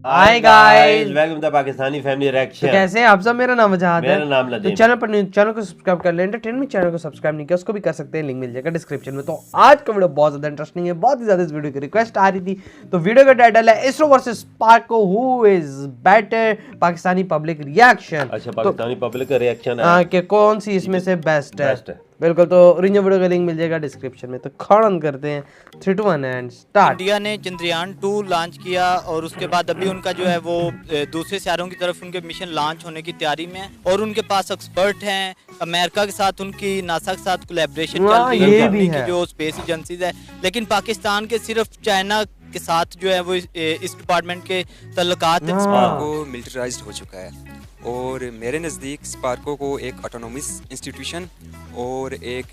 Hi guys, welcome to Pakistani family reaction. तो कैसे हैं आप सब। मेरा नाम वजाहत है। मेरा नाम लदीम। तो चैनल को सब्सक्राइब कर लें। एंटरटेनमेंट चैनल को सब्सक्राइब नहीं किया उसको भी कर सकते हैं, लिंक मिल जाएगा डिस्क्रिप्शन में। तो आज का वीडियो बहुत ज्यादा इंटरेस्टिंग है, बहुत ही ज्यादा इस वीडियो की रिक्वेस्ट आ रही थी। तो वीडियो का टाइटल है ISRO versus Sparco, who is better, Pakistani public reaction. अच्छा, पाकिस्तानी पब्लिक का रिएक्शन है हाँ, कि कौन सी इसमें से बेस्ट है। बिल्कुल, तो ओरिजिनल वीडियो का लिंक मिल जाएगा डिस्क्रिप्शन में। तो खड़न करते हैं 3 2 1 एंड स्टार्ट। इंडिया ने चंद्रयान 2 लॉन्च किया और उसके बाद अभी उनका जो है वो दूसरे सितारों की तरफ उनके मिशन लॉन्च होने की तैयारी में है और उनके पास एक्सपर्ट हैं। अमेरिका के साथ उनकी नासा के साथ कोलैबोरेशन चल रही है, ये भी है। जो स्पेस एजेंसीज है। लेकिन पाकिस्तान के सिर्फ चाइना के साथ जो है वो इस डिपार्टमेंट के तल्लुकात हैं। स्पार्को मिलिटराइज्ड हो चुका है और मेरे नज़दीक स्पार्को को एक ऑटोनोमस इंस्टीट्यूशन और एक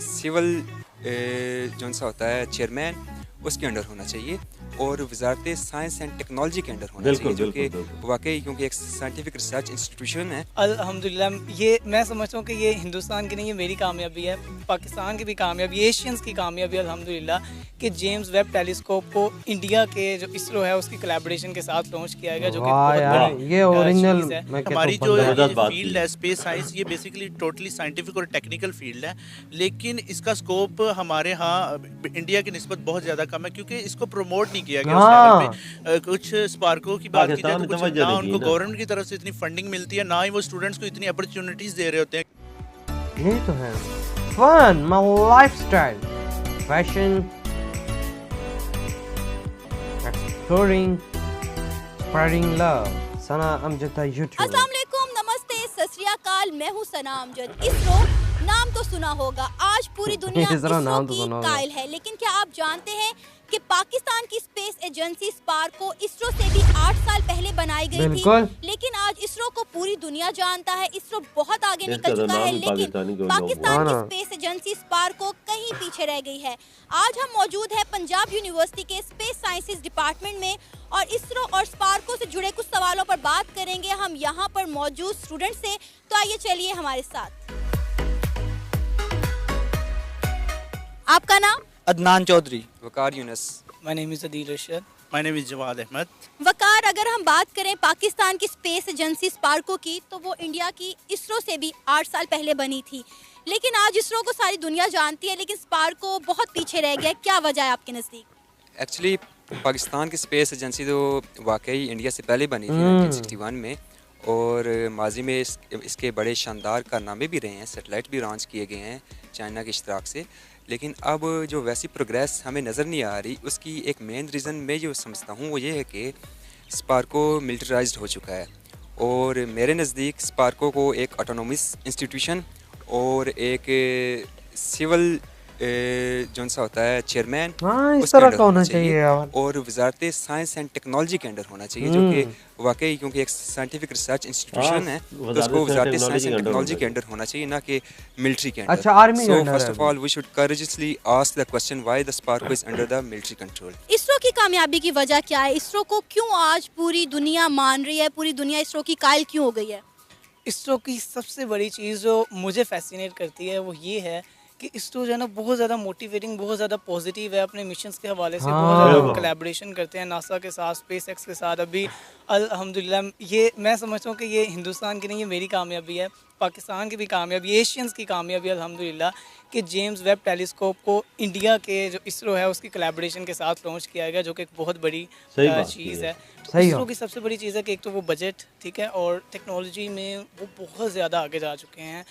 सिविल जो सा होता है चेयरमैन उसके अंडर होना चाहिए और वजारत साइंस एंड टेक्नोलॉजी के अंडर होना चाहिए, जो कि वाकई क्योंकि एक साइंटिफिक रिसर्च इंस्टीट्यूशन है। अल्हम्दुलिल्लाह, ये मैं समझता हूँ कि ये हिंदुस्तान की नहीं, ये मेरी कामयाबी है, पाकिस्तान की भी कामयाबी, एशियंस की कामयाबी अल्हम्दुलिल्लाह कि जेम्स वेब टेलीस्कोप को इंडिया के जो इसरो है उसकी कोलैबोरेशन के साथ लॉन्च किया गया, जो कि बहुत बड़ी ये ओरिजिनल हमारी जो फील्ड है स्पेस साइंस, ये बेसिकली टोटली साइंटिफिक और टेक्निकल फील्ड है, लेकिन इसका स्कोप हमारे यहाँ इंडिया की निस्बत बहुत ज़्यादा कम है क्योंकि इसको प्रमोट नहीं किया गया उस लेवल पे। कुछ स्पार्को की बात की जाए तो कुछ ना उनको गवर्नमेंट की तरफ से इतनी फंडिंग मिलती है, ना ही वो स्टूडेंट्स को इतनी अपॉर्चुनिटीज दे रहे होते हैं। ये तो है fun, my lifestyle, fashion, exploring, spreading love. Sana Amjad YouTube. अस्सलाम वालेकुम, नमस्ते, सत श्री अकाल, मैं हूँ सना अमजद। इसरो नाम तो सुना होगा, आज पूरी दुनिया इसरो की कायल है, लेकिन क्या आप जानते हैं कि पाकिस्तान की स्पेस एजेंसी स्पार्को इसरो से भी 8 साल पहले बनाई गई थी, लेकिन आज इसरो को पूरी दुनिया जानता है। इसरो बहुत आगे निकल चुका है, लेकिन पाकिस्तान की स्पेस एजेंसी स्पार्को कहीं पीछे रह गई है। आज हम मौजूद है पंजाब यूनिवर्सिटी के स्पेस साइंसेज डिपार्टमेंट में और इसरो और स्पार्को से जुड़े कुछ सवालों पर बात करेंगे हम यहाँ पर मौजूद स्टूडेंट से। तो आइए चलिए हमारे साथ। आपका नाम? Adnan Chaudhry. Waqar Younis. My name is Adeel Rashid. My name is Jawad Ahmed. Waqar, अगर हम बात करें पाकिस्तान की स्पेस एजेंसी स्पार्को की, तो वो इंडिया की इसरो से भी 8 साल पहले बनी थी, लेकिन आज इसरो को सारी दुनिया जानती है, लेकिन स्पार्को बहुत पीछे रह गया। क्या वजह है आपके नज़दीक? एक्चुअली पाकिस्तान की स्पेस एजेंसी तो वाकई इंडिया से पहले बनी थी 1961 में और माजी में इसके बड़े शानदार कारनामे भी रहे हैं, सैटेलाइट भी लॉन्च किए गए हैं चाइना के इश्तराक से। लेकिन अब जो वैसी प्रोग्रेस हमें नज़र नहीं आ रही, उसकी एक मेन रीज़न मैं जो समझता हूँ वो ये है कि स्पार्को मिलिटराइज्ड हो चुका है और मेरे नज़दीक स्पार्को को एक ऑटोनोमस इंस्टीट्यूशन और एक सिविल जो सा होता है चेयरमैन इस तरह का होना चाहिए और वजारत साइंस एंड टेक्नोलॉजी के अंडर होना चाहिए, जो कि वाकई क्योंकि एक साइंटिफिक रिसर्च इंस्टीट्यूशन है, तो उसको वजारत साइंस एंड टेक्नोलॉजी के अंडर होना चाहिए, ना कि मिलिट्री के अंडर। अच्छा, आर्मी के under. First of all we should courageously ask the question why the SUPARCO is under the military control. ISRO की कामयाबी की वजह क्या है? इसरो को क्यों आज पूरी दुनिया मान रही है, पूरी दुनिया इसरो की कायल क्यों हो गई है? इसरो की सबसे बड़ी चीज़ जो मुझे फैसिनेट करती है वो ये है कि इसरो जो है ना बहुत ज़्यादा मोटिवेटिंग, बहुत ज़्यादा पॉजिटिव है। अपने मिशंस के हवाले से बहुत ज़्यादा कोलैबोरेशन करते हैं नासा के साथ, स्पेस एक्स के साथ। अभी अल्हम्दुलिल्लाह, ये मैं समझता हूँ कि ये हिंदुस्तान की नहीं, ये मेरी कामयाबी है, पाकिस्तान की भी कामयाबी, एशियंस की कामयाबी अल्हम्दुलिल्लाह कि जेम्स वेब टेलीस्कोप को इंडिया के जो इसरो है उसकी कोलैबोरेशन के साथ लॉन्च किया गया, जो कि एक बहुत बड़ी चीज़ है। इसरो की सबसे बड़ी चीज़ है कि एक तो वो बजट, ठीक है, और टेक्नोलॉजी में वो बहुत ज़्यादा आगे जा चुके हैं।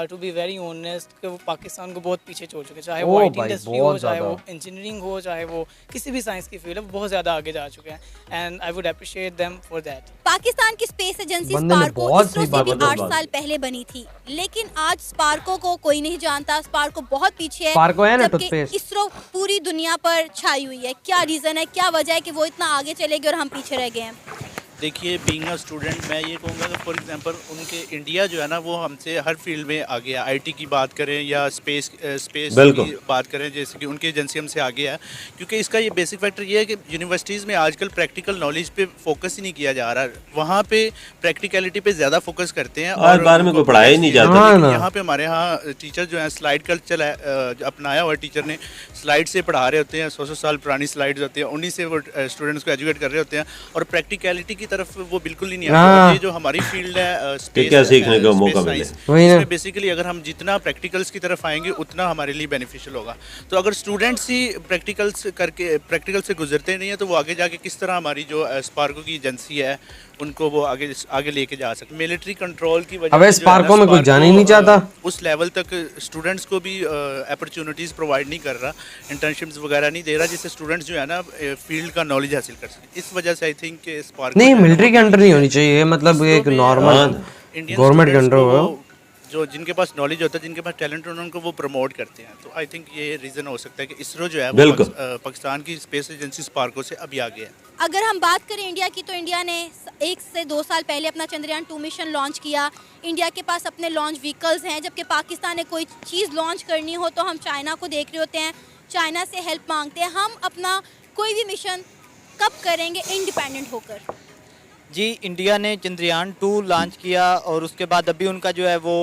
टू बी वेरी ऑनेस्ट कि वो पाकिस्तान को बहुत पीछे छोड़ चुके हैं, चाहे वो आईटी इंडस्ट्री हो, चाहे वो इंजीनियरिंग हो, चाहे वो किसी भी साइंस की फील्ड है, वो बहुत ज़्यादा आगे जा चुके हैं and I would appreciate them for that. Pakistan की स्पेस एजेंसी स्पार्को इसरो से भी 8 साल पहले बनी थी, लेकिन आज स्पार्को को कोई नहीं जानता। स्पार्को बहुत पीछे है, जबकि इसरो पूरी दुनिया पर छाई हुई है। क्या रीजन है, क्या वजह है कि वो इतना आगे चले गए और हम पीछे रह गए हैं? देखिए बीइंग अ स्टूडेंट मैं ये कहूँगा कि फॉर एग्जांपल उनके इंडिया जो है ना वो हमसे हर फील्ड में आगे है। आईटी की बात करें या स्पेस बिल्कुल। की बात करें, जैसे कि उनकी एजेंसी हमसे आगे है, क्योंकि इसका ये बेसिक फैक्टर ये है कि यूनिवर्सिटीज़ में आजकल प्रैक्टिकल नॉलेज पे फोकस ही नहीं किया जा रहा। वहाँ पे प्रैक्टिकलिटी पे ज़्यादा फोकस करते हैं और बारे में कोई पढ़ाया ही नहीं जाता। हाँ ना। यहाँ पे हमारे यहाँ टीचर जो हैं स्लाइड कल्चर अपनाया हुआ टीचर ने, स्लाइड से पढ़ा रहे होते हैं, 100 साल पुरानी स्लाइड्स होती हैं, उन्हीं से वो स्टूडेंट्स को एजुकेट कर रहे होते हैं और प्रैक्टिकलिटी की तरफ वो बिल्कुल ही नहीं आते। हाँ। और ये जो हमारी फील्ड है स्पेस क्या सीखने का मौका मिले। वही ना। इसमें बेसिकली अगर हम जितना प्रैक्टिकल्स की तरफ आएंगे उतना हमारे लिए बेनिफिशियल होगा। तो अगर स्टूडेंट्स ही प्रैक्टिकल से गुजरते नहीं है तो वो आगे जाके किस तरह हमारी जो स्पार्को की एजेंसी है उनको वो आगे लेके जा सकते। मिलिट्री कंट्रोल की वजह अबे से जो है ना, स्पार्को में कोई जाना ही नहीं स्पार्को, चाहता। उस लेवल तक स्टूडेंट्स को भी अपॉर्चुनिटीज़ प्रोवाइड नहीं कर रहा, इंटर्नशिप्स वगैरह नहीं दे रहा, जिससे स्टूडेंट्स जो है ना फील्ड का नॉलेज हासिल कर सकें। इस वजह से आई थिंक कि स्पार्को नहीं, मिलिट्री के अंडर नहीं होनी चाहिए, मतलब एक नॉर्मल गवर्नमेंट के अंडर हो। जो जिनके पास नॉलेज होता है, जिनके पास टैलेंट होता है, उनको वो प्रमोट करते हैं। तो आई थिंक ये रीज़न हो सकता है कि इसरो जो है वो बिल्कुल। पाकिस्तान की स्पेस एजेंसी स्पार्को से अभी आगे है। अगर हम बात करें इंडिया की, तो इंडिया ने 1 से 2 साल पहले अपना चंद्रयान 2 मिशन लॉन्च किया। इंडिया के पास अपने लॉन्च व्हीकल्स हैं, जबकि पाकिस्तान ने कोई चीज़ लॉन्च करनी हो तो हम चाइना को देख रहे होते हैं, चाइना से हेल्प मांगते हैं। हम अपना कोई भी मिशन कब करेंगे इंडिपेंडेंट होकर? जी, इंडिया ने चंद्रयान 2 लॉन्च किया और उसके बाद अभी उनका जो है वो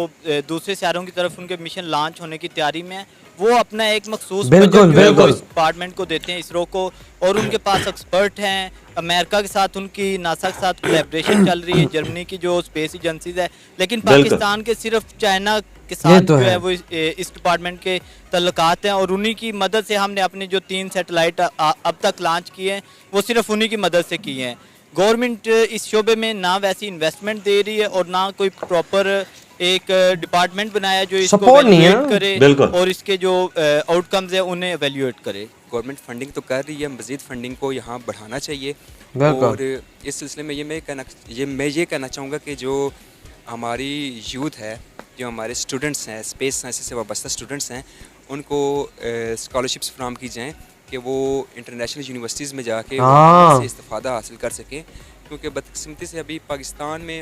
दूसरे सितारों की तरफ उनके मिशन लॉन्च होने की तैयारी में है। वो अपना एक मखसूस बिल्कुल, बजट जो है वो बिल्कुल। इस डिपार्टमेंट को देते हैं, इसरो को, और उनके पास एक्सपर्ट हैं। अमेरिका के साथ उनकी, नासा के साथ कोलैबोरेशन चल रही है, जर्मनी की जो स्पेस एजेंसीज है, लेकिन पाकिस्तान के सिर्फ चाइना के साथ तो जो है। है वो इस डिपार्टमेंट के तल्लुकात हैं और उन्हीं की मदद से हमने अपने जो 3 सैटेलाइट अब तक लॉन्च किए हैं वो सिर्फ उन्हीं की मदद से किए हैं। गवर्नमेंट इस शोबे में ना वैसी इन्वेस्टमेंट दे रही है और ना कोई प्रॉपर एक डिपार्टमेंट बनाया जो इसको Support नहीं है। evaluate करे बिल्कुल। और इसके जो आउटकम्स है उन्हें एवेल्यूएट करे। गवर्नमेंट फंडिंग तो कर रही है, मज़ीद फंडिंग को यहाँ बढ़ाना चाहिए। बिल्कुल। और इस सिलसिले में मैं ये कहना चाहूँगा कि जो हमारी यूथ है, जो हमारे स्टूडेंट्स हैं, स्पेस साइंस से वाबस्ता स्टूडेंट्स हैं, उनको स्कॉलरशिप्स फ्राहम की जाएँ कि वो इंटरनेशनल यूनिवर्सिटीज़ में जाके हाँ। से इस्तेफ़ादा हासिल कर सकें, क्योंकि बदकिस्मती से अभी पाकिस्तान में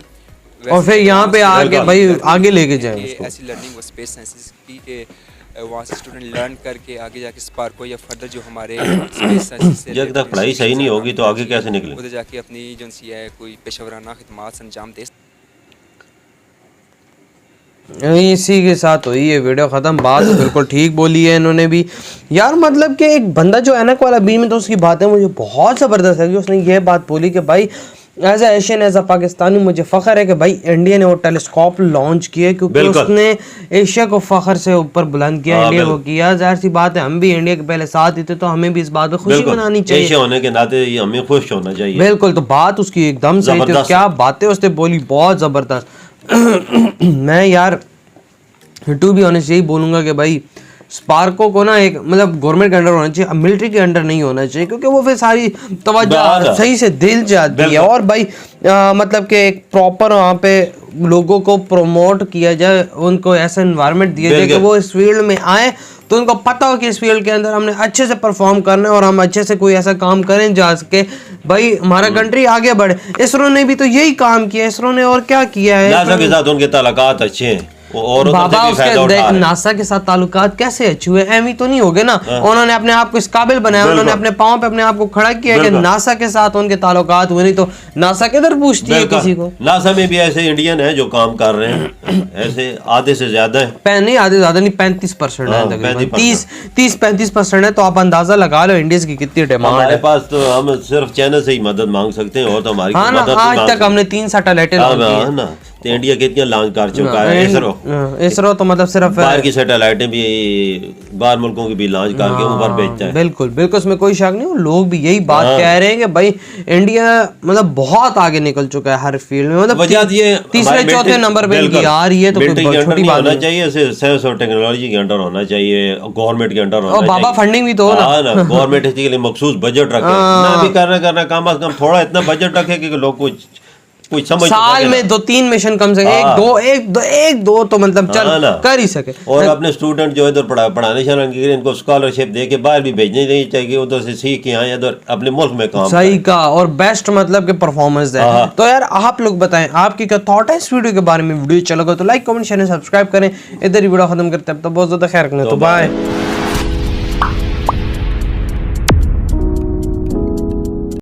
और फिर यहाँ पे आगे भाई आगे लेके जाएं कि उसको। ऐसी लर्निंग वो स्पेस साइंसेस की कि वहाँ से स्टूडेंट लर्न करके आगे जाके स्पार्को या फर्दर जो हमारे स्पेस साइंसेस से जब तक पढ़ाई सही नहीं होगी तो आगे कैसे निकलें? उधर जाके अपनी एजेंसी है कोई पेशेवराना खिदमात अंजाम दे। इसी के साथ हुई ये वीडियो ख़त्म। बात बिल्कुल ठीक बोली है इन्होंने भी यार, मतलब कि एक बंदा जो है ना वाला बी में, तो उसकी बातें मुझे बहुत ज़बरदस्त लगी। उसने ये बात बोली कि भाई as a Asian, as a Pakistani, मुझे फ़ख्र है कि भाई इंडिया ने वो टेलीस्कोप लॉन्च किया, क्योंकि बिल्कुल। उसने एशिया को फ़ख्र से ऊपर बुलंद किया। हाँ, इंडिया को बिल्कुल। किया। ज़ाहिर सी बात है, हम भी इंडिया के पहले साथ ही थे, तो हमें भी इस बात पर खुशी मनानी चाहिए। एशिया होने के नाते ये हमें खुश होना चाहिए। बिल्कुल। तो बात उसकी एकदम सही थी, जबरदस्त। क्या बातें उसने बोली, बहुत ज़बरदस्त। मैं यार टू बी ऑनेस्ट यही बोलूँगा कि भाई स्पार्को को ना एक मतलब गवर्नमेंट के अंडर होना चाहिए, मिलिट्री के अंडर नहीं होना चाहिए, क्योंकि वो फिर सारी तवज्जो सही से दिल जाती है। और भाई मतलब कि एक प्रॉपर वहाँ पे लोगों को प्रमोट किया जाए, उनको ऐसा इन्वायरमेंट दिया जाए कि वो इस फील्ड में आए, तो उनको पता हो कि इस फील्ड के अंदर हमने अच्छे से परफॉर्म करना है और हम अच्छे से कोई ऐसा काम करें जा सके भाई हमारा कंट्री आगे बढ़े। इसरो ने भी तो यही काम किया, इसरो ने और क्या किया है। नासा के साथ उनके ताल्लुकात अच्छे हैं और बाबा उसके नासा के साथ ताल्लुकात कैसे अच्छे हुए, एम ही तो नहीं हो गए ना। उन्होंने अपने आप को इस काबिल बनाया, उन्होंने अपने पाँव पे अपने आप को खड़ा किया कि नासा के साथ उनके ताल्लुकात हुए, नहीं तो नासा किधर पूछती है किसी को। नासा में भी ऐसे इंडियन है जो काम कर रहे हैं, ऐसे आधे से ज्यादा है। नहीं आधे ज्यादा नहीं, 35% है तकरीबन, 30-35% है। तो आप अंदाजा लगा लो इंडिया की कितनी डिमांड हमारे है। पास तो हम सिर्फ चाइना से ही मदद मांग सकते हैं और तो हमारी हाँ ना, मदद आज तक हमने 3 सैटेलाइटें लॉन्च की हैं। ना, तो इंडिया कितनी लॉन्च कर चुका है इसरो तो मतलब सिर्फ बाहर की सैटेलाइटें भी बाहर मुल्कों की भी लॉन्च करके ऊपर भेजता है। बिल्कुल बिल्कुल, उसमें कोई शक नहीं। लोग भी यही बात कह रहे हैं कि भाई इंडिया मतलब बहुत आगे निकल चुका है हर फील्ड में, मतलब वजह ये तीसरे चौथे नंबर पे इनकी आ रही है, तो कोई छोटी बात होना नहीं। चाहिए, साइंस और टेक्नोलॉजी के अंडर होना चाहिए, गवर्नमेंट के अंडर होना और बाबा चाहिए। फंडिंग भी तो हो ना। गवर्नमेंट इसके लिए मखसूस बजट रखे, ना भी करना थोड़ा इतना बजट रखे कि लोग कुछ कुछ समझ साल में 2-3 मिशन कम से एक दो तो मतलब चल कर ही सके। और अपने स्टूडेंट जो इधर पढ़ाने शरण इनको स्कॉलरशिप दे के बाहर भी भेजने नहीं चाहिए, उधर से सीख के आए इधर अपने मुल्क में काम सही का और बेस्ट मतलब के परफॉर्मेंस है। तो यार आप लोग बताएं आपकी क्या थॉट है इस वीडियो के बारे में। वीडियो चलेगा तो लाइक कमेंट शेयर सब्सक्राइब करें। इधर ही वीडियो खत्म करते हैं, अब तो बहुत ज्यादा खैर रखना, तो बाय।